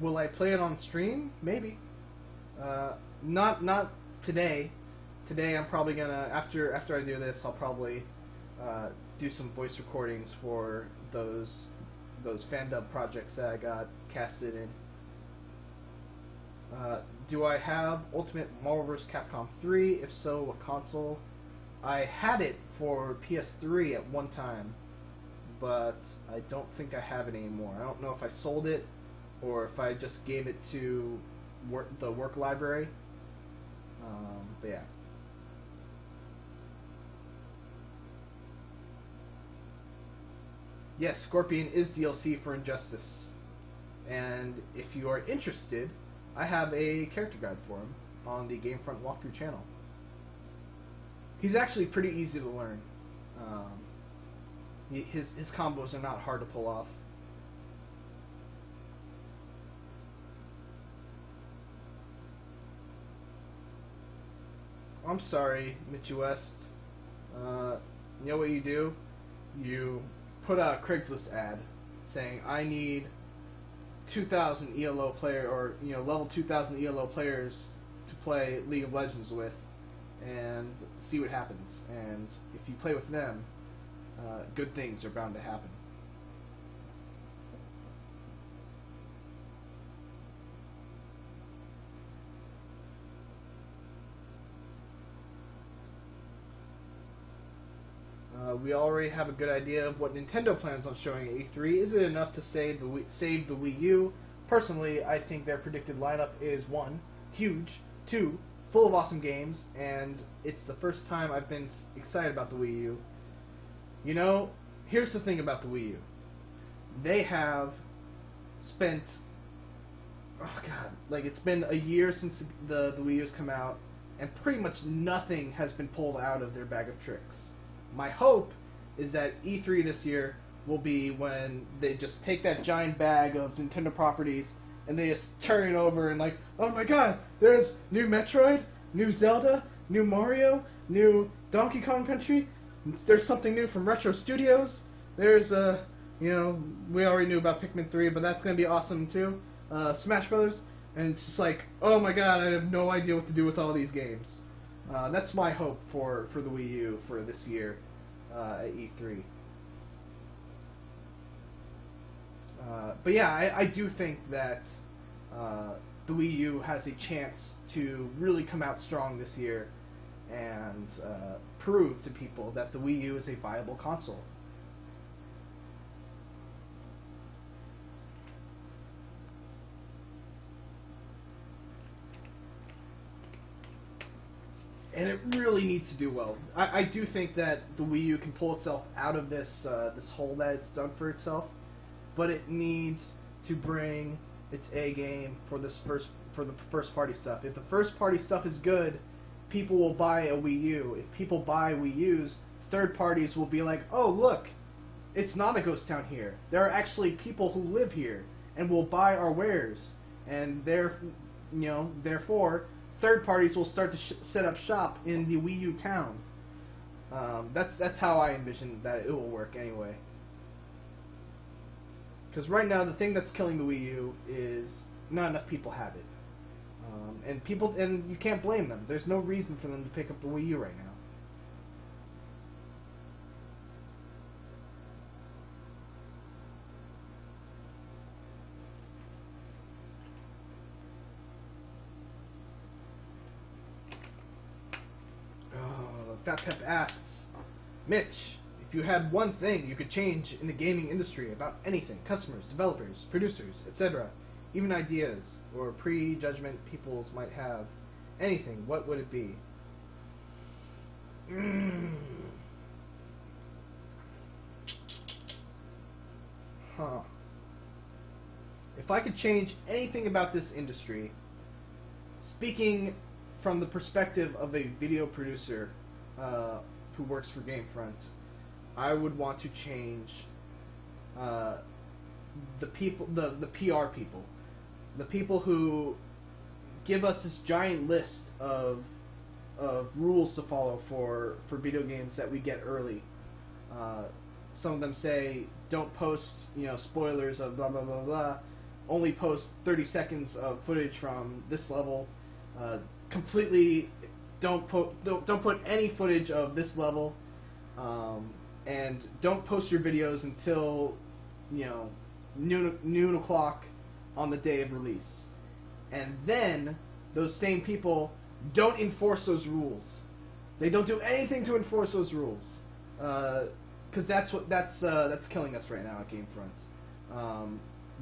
Will I play it on stream? Maybe. Not today. Today I'm probably gonna after I do this, I'll probably do some voice recordings for those fan-dub projects that I got casted in. Do I have Ultimate Marvel vs. Capcom 3? If so, what console? I had it for PS3 at one time, but I don't think I have it anymore. I don't know if I sold it or if I just gave it to the work library. But yeah. Yes, Scorpion is DLC for Injustice. And if you are interested, I have a character guide for him on the Gamefront walkthrough channel. He's actually pretty easy to learn. His combos are not hard to pull off. I'm sorry, Mitchy West. You know what you do? You put out a Craigslist ad saying, I need 2,000 ELO player, or level 2,000 ELO players to play League of Legends with, and see what happens. And if you play with them, good things are bound to happen. We already have a good idea of what Nintendo plans on showing at E3. Is it enough to save the Wii U? Personally, I think their predicted lineup is 1, huge, 2, full of awesome games, and it's the first time I've been excited about the Wii U. Here's the thing about the Wii U. They have spent, it's been a year since the Wii U's come out, and pretty much nothing has been pulled out of their bag of tricks. My hope is that E3 this year will be when they just take that giant bag of Nintendo properties and they just turn it over and oh my god, there's new Metroid, new Zelda, new Mario, new Donkey Kong Country, there's something new from Retro Studios, there's, we already knew about Pikmin 3, but that's going to be awesome too, Smash Brothers, and it's just oh my god, I have no idea what to do with all these games. That's my hope for the Wii U for this year at E3. But yeah, I do think that the Wii U has a chance to really come out strong this year and prove to people that the Wii U is a viable console. And it really needs to do well. I do think that the Wii U can pull itself out of this hole that it's dug for itself, but it needs to bring its A game for the first party stuff. If the first party stuff is good, people will buy a Wii U. If people buy Wii U's, third parties will be like, oh look, it's not a ghost town here. There are actually people who live here and will buy our wares, and therefore third parties will start to set up shop in the Wii U town. That's how I envision that it will work anyway. Because right now the thing that's killing the Wii U is not enough people have it, and you can't blame them. There's no reason for them to pick up the Wii U right now. Fat Pep asks, Mitch, if you had one thing you could change in the gaming industry about anything, customers, developers, producers, etc., even ideas or prejudgment peoples might have, anything, what would it be? If I could change anything about this industry, speaking from the perspective of a video producer who works for Gamefront, I would want to change the PR people, the people who give us this giant list of rules to follow for video games that we get early. Some of them say don't post spoilers of blah blah blah blah, only post 30 seconds of footage from this level, completely don't put any footage of this level, and don't post your videos until noon o'clock on the day of release. And then those same people don't enforce those rules. They don't do anything to enforce those rules, because that's killing us right now at Gamefront.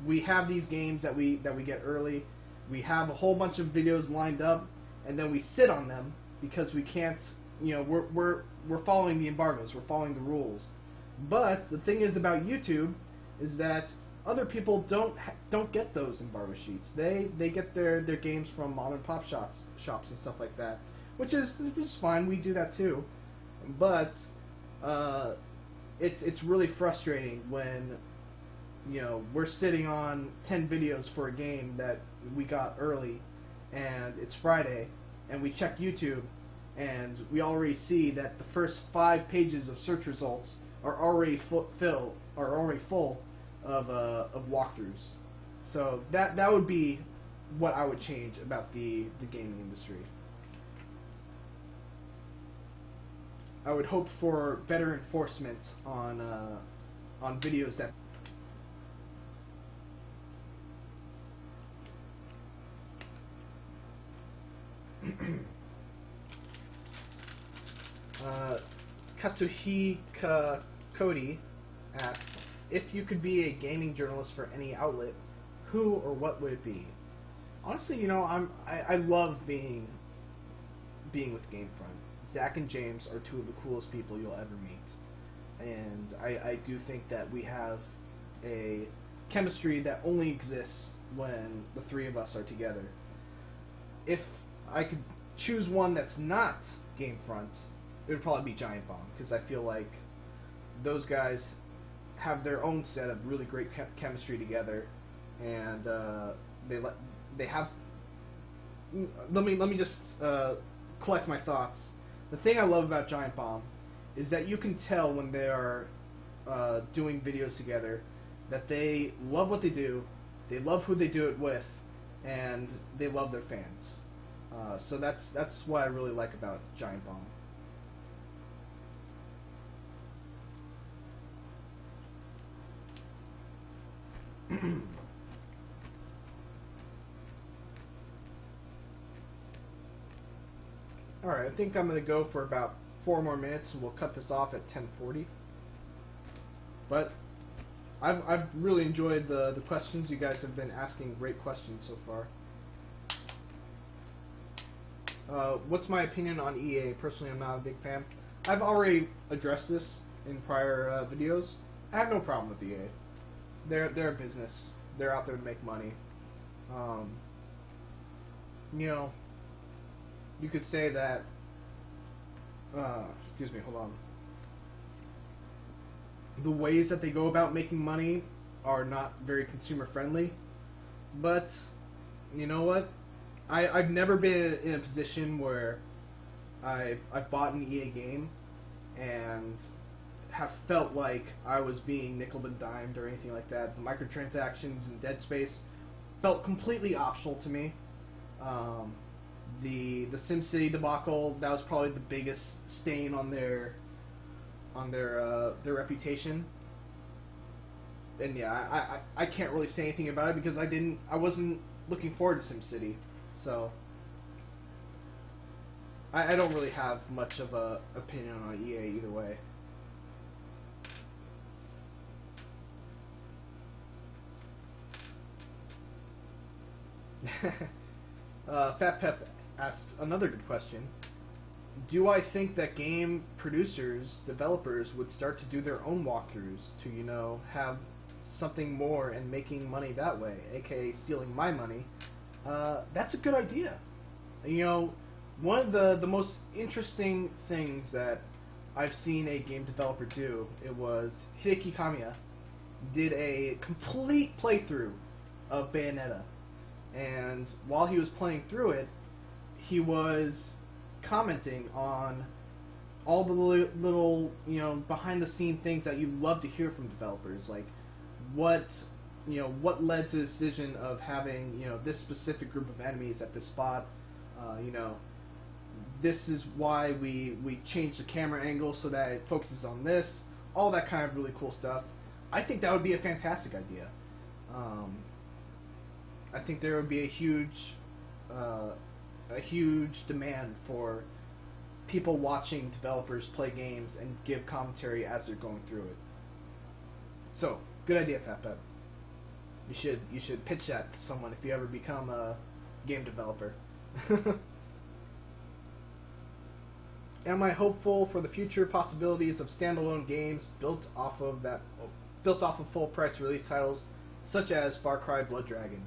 We have these games that we get early. We have a whole bunch of videos lined up, and then we sit on them because we can't. We're following the embargoes. We're following the rules. But the thing is about YouTube is that other people don't get those embargo sheets. They get their games from mom and pop shops and stuff like that, which is fine. We do that too. But it's really frustrating when we're sitting on 10 videos for a game that we got early, and it's Friday, and we check YouTube, and we already see that the first 5 pages of search results are already full of walkthroughs. So that would be what I would change about the gaming industry. I would hope for better enforcement on videos that. Katsuhika Cody asks, if you could be a gaming journalist for any outlet, who or what would it be? Honestly, you know, I love being with Gamefront. Zach and James are two of the coolest people you'll ever meet, and I do think that we have a chemistry that only exists when the three of us are together. If I could choose one that's not Gamefront, it would probably be Giant Bomb, because I feel like those guys have their own set of really great chemistry together, and they have. Let me just collect my thoughts. The thing I love about Giant Bomb is that you can tell when they are doing videos together that they love what they do, they love who they do it with, and they love their fans. So that's what I really like about Giant Bomb. Alright, I think I'm going to go for about 4 more minutes and we'll cut this off at 10:40. But I've really enjoyed the questions. You guys have been asking great questions so far. What's my opinion on EA? Personally, I'm not a big fan. I've already addressed this in prior videos. I have no problem with EA. They're a business. They're out there to make money. You know, you could say that. Excuse me. Hold on. The ways that they go about making money are not very consumer friendly. But you know what? I've never been in a position where I've bought an EA game and have felt like I was being nickeled and dimed or anything like that. The microtransactions in Dead Space felt completely optional to me. The SimCity debacle, that was probably the biggest stain on their reputation. And yeah, I can't really say anything about it because I wasn't looking forward to SimCity, so I don't really have much of a opinion on EA either way. Fat Pep asks another good question. Do I think that game producers, developers, would start to do their own walkthroughs to, you know, have something more and making money that way, aka stealing my money? That's a good idea. You know, one of the most interesting things that I've seen a game developer do, it was Hideki Kamiya did a complete playthrough of Bayonetta. And while he was playing through it, he was commenting on all the little, you know, behind the scene things that you love to hear from developers, like what led to the decision of having, you know, this specific group of enemies at this spot. You know, this is why we changed the camera angle so that it focuses on this. All that kind of really cool stuff. I think that would be a fantastic idea. I think there would be a huge demand for people watching developers play games and give commentary as they're going through it. So, good idea, Fat Pep. You should pitch that to someone if you ever become a game developer. Am I hopeful for the future possibilities of standalone games built off of full price release titles such as Far Cry Blood Dragon?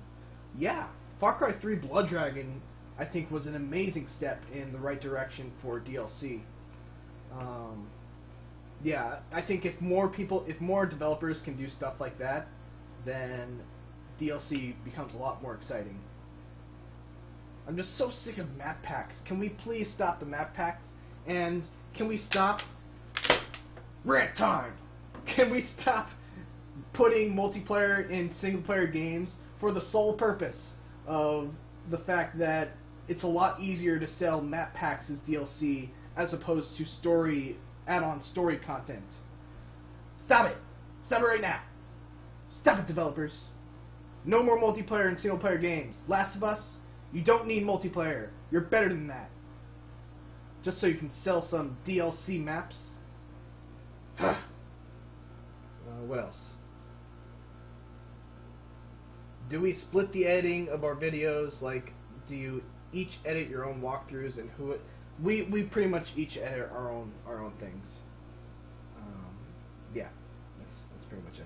Yeah, Far Cry 3 Blood Dragon, I think, was an amazing step in the right direction for DLC. Yeah, I think if more developers can do stuff like that, then DLC becomes a lot more exciting. I'm just so sick of map packs. Can we please stop the map packs? And can we stop rant time? Can we stop putting multiplayer in single player games for the sole purpose of the fact that it's a lot easier to sell map packs as DLC as opposed to story add-on story content. Stop it! Stop it right now! Stop it, developers! No more multiplayer and single-player games. Last of Us, you don't need multiplayer. You're better than that. Just so you can sell some DLC maps. What else? Do we split the editing of our videos? Like, do you each edit your own walkthroughs and who it? We pretty much each edit our own things. Yeah, that's pretty much it.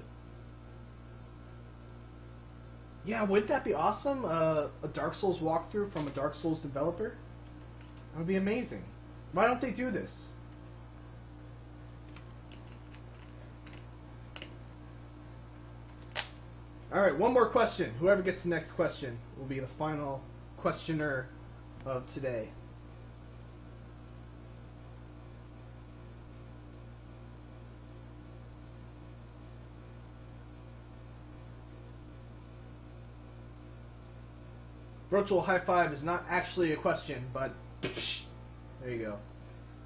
Yeah, wouldn't that be awesome? A Dark Souls walkthrough from a Dark Souls developer? That would be amazing. Why don't they do this? Alright, one more question. Whoever gets the next question will be the final questioner of today. Virtual high five is not actually a question, but there you go.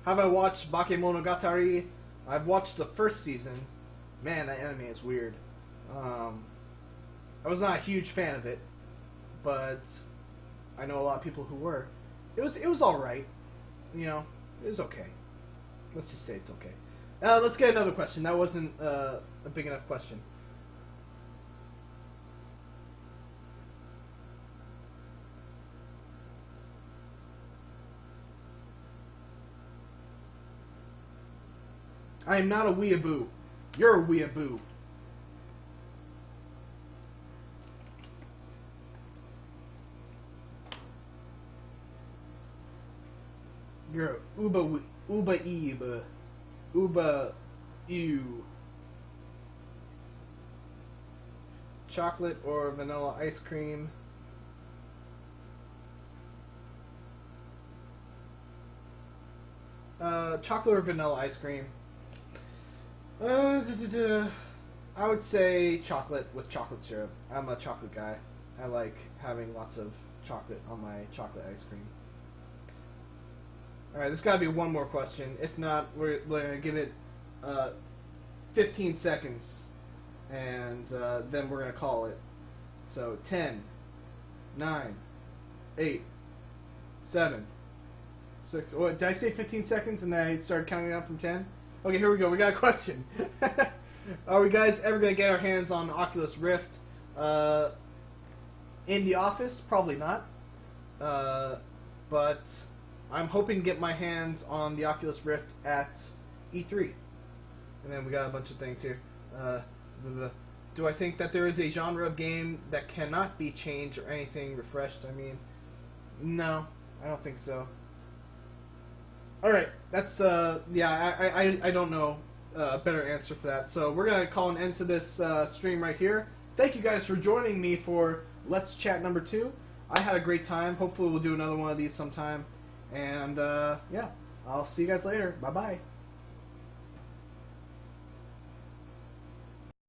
Have I watched Bakemonogatari? I've watched the first season. Man, that anime is weird. I was not a huge fan of it, but I know a lot of people who were. It was all right. You know, it was okay. Let's just say it's okay. Let's get another question. That wasn't a big enough question. I am not a weeaboo. You're a weeaboo. You're uba ew. Chocolate or vanilla ice cream? Chocolate or vanilla ice cream? I would say chocolate with chocolate syrup. I'm a chocolate guy. I like having lots of chocolate on my chocolate ice cream. Alright, there's got to be one more question. If not, we're going to give it 15 seconds, and then we're going to call it. So, 10, 9, 8, 7, 6... What, did I say 15 seconds and then I started counting down from 10? Okay, here we go. We got a question. Are we guys ever going to get our hands on Oculus Rift? In the office? Probably not. But I'm hoping to get my hands on the Oculus Rift at E3. And then we got a bunch of things here. Do I think that there is a genre of game that cannot be changed or anything refreshed? I mean, no, I don't think so. Alright, that's, yeah, I don't know a better answer for that. So we're going to call an end to this stream right here. Thank you guys for joining me for Let's Chat number 2. I had a great time. Hopefully we'll do another one of these sometime. And, yeah, I'll see you guys later. Bye-bye.